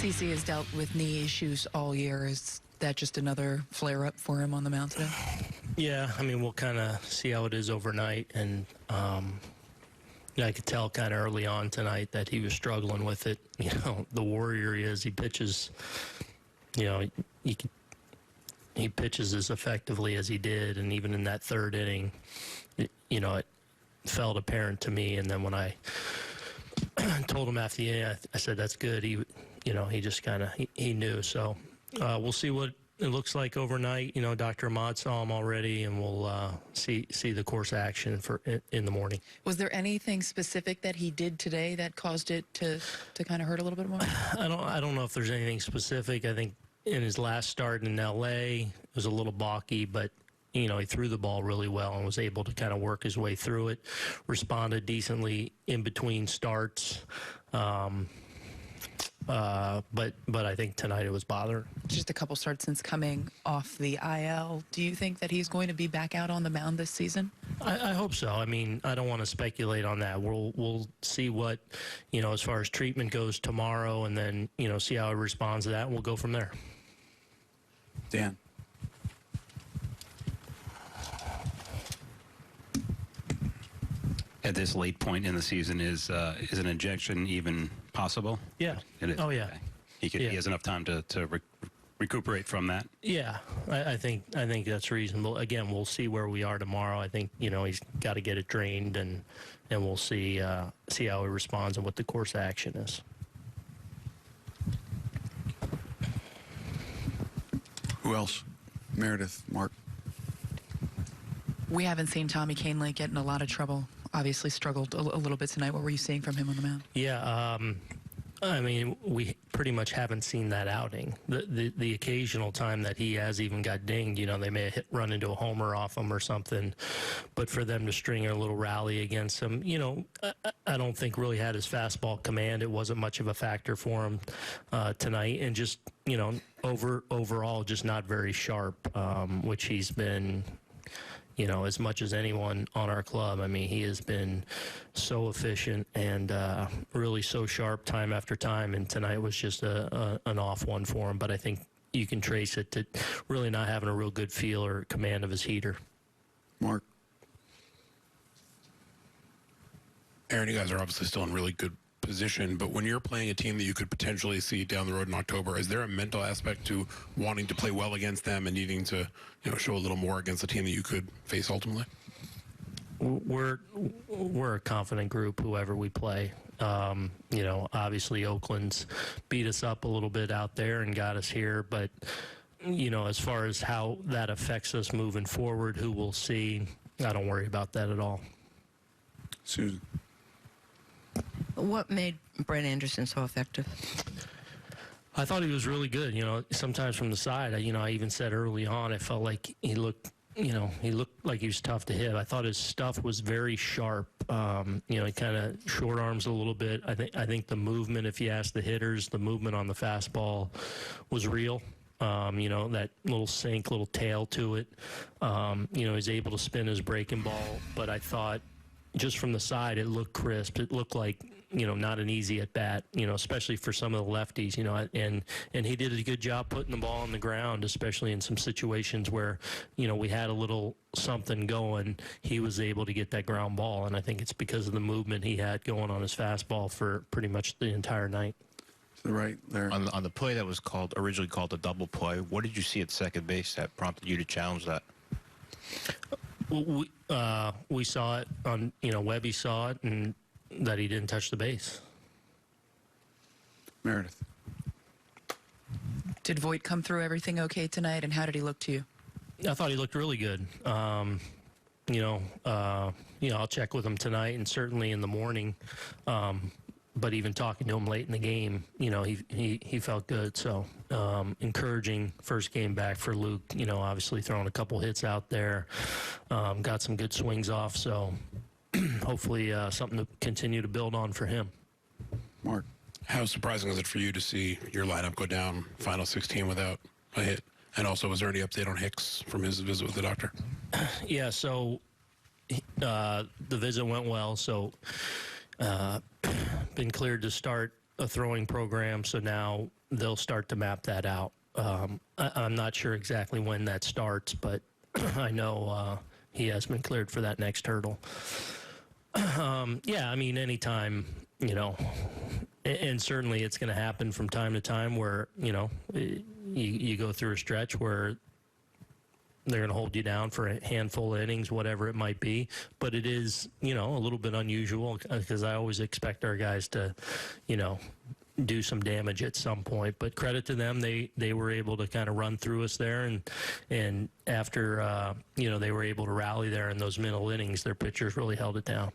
CC has dealt with knee issues all year. Is that just another flare-up for him on the mound today? Yeah, I mean, we'll kind of see how it is overnight. And I could tell kind of early on tonight that he was struggling with it. You know, the warrior he is, he pitches, you know, he pitches as effectively as he did. And even in that third inning, you know, it felt apparent to me. And then when I told him after the inning, I said, that's good. He, you know, he just kind of, he knew. So we'll see what it looks like overnight. You know, Dr. Ahmad saw him already, and we'll see the course of action for in the morning. Was there anything specific that he did today that caused it to kind of hurt a little bit more? I don't know if there's anything specific. I think in his last start in L.A., it was a little balky, but you know, he threw the ball really well and was able to kind of work his way through it, responded decently in between starts. But I think tonight it was bothering. Just a couple starts since coming off the IL. Do you think that he's going to be back out on the mound this season? I hope so. I mean, I don't want to speculate on that. We'll see what, you know, as far as treatment goes tomorrow, and then, you know, see how he responds to that, and we'll go from there. Dan. At this late point in the season, is an injection even possible? Yeah. It is. Oh, yeah. Okay. He has enough time to recuperate from that? Yeah, I think that's reasonable. Again, we'll see where we are tomorrow. I think, you know, he's got to get it drained, and we'll see how he responds and what the course of action is. Who else? Meredith, Mark. We haven't seen Tommy Kahnle get in a lot of trouble. Obviously struggled a little bit tonight. What were you seeing from him on the mound? Yeah, I mean, we pretty much haven't seen that outing. The occasional time that he has even got dinged, you know, they may have run into a homer off him or something. But for them to string a little rally against him, you know, I don't think really had his fastball command. It wasn't much of a factor for him tonight. And just, you know, overall just not very sharp, which he's been, you know, as much as anyone on our club. I mean, he has been so efficient and really so sharp time after time, and tonight was just an off one for him. But I think you can trace it to really not having a real good feel or command of his heater. Mark. Aaron, you guys are obviously still in really good position, but when you're playing a team that you could potentially see down the road in October, is there a mental aspect to wanting to play well against them and needing to, you know, show a little more against the team that you could face ultimately? We're a confident group, whoever we play. You know, obviously Oakland's beat us up a little bit out there and got us here, but, you know, as far as how that affects us moving forward, who we'll see, I don't worry about that at all. Susan. What made Brett Anderson so effective? I thought he was really good. You know, sometimes from the side, you know, I even said early on, I felt like he looked, you know, like he was tough to hit. I thought his stuff was very sharp. You know, he kind of short arms a little bit. I think the movement, if you ask the hitters, the movement on the fastball was real. You know, that little sink, little tail to it. You know, he's able to spin his breaking ball, but I thought just from the side, it looked crisp. It looked like, you know, not an easy at bat, you know, especially for some of the lefties, you know, and he did a good job putting the ball on the ground, especially in some situations where, you know, we had a little something going. He was able to get that ground ball, and I think it's because of the movement he had going on his fastball for pretty much the entire night. Right there. On the play that was originally called a double play, what did you see at second base that prompted you to challenge that? Well, we saw it on, you know, Webby saw it, and that he didn't touch the base. Meredith. Did Voit come through everything okay tonight, and how did he look to you? I thought he looked really good. You know, I'll check with him tonight and certainly in the morning. But even talking to him late in the game, you know, he felt good. So encouraging first game back for Luke. You know, obviously throwing a couple hits out there, got some good swings off. So hopefully something to continue to build on for him. Mark. How surprising is it for you to see your lineup go down final 16 without a hit? And also, was there any update on Hicks from his visit with the doctor? Yeah, so the visit went well. So been cleared to start a throwing program, so now they'll start to map that out. I'm not sure exactly when that starts, but I know he has been cleared for that next hurdle. Yeah, I mean, anytime, you know, and certainly it's going to happen from time to time where, you know, you go through a stretch where they're going to hold you down for a handful of innings, whatever it might be. But it is, you know, a little bit unusual because I always expect our guys to, you know, do some damage at some point. But credit to them, they were able to kind of run through us there, and after you know, they were able to rally there in those middle innings, their pitchers really held it down.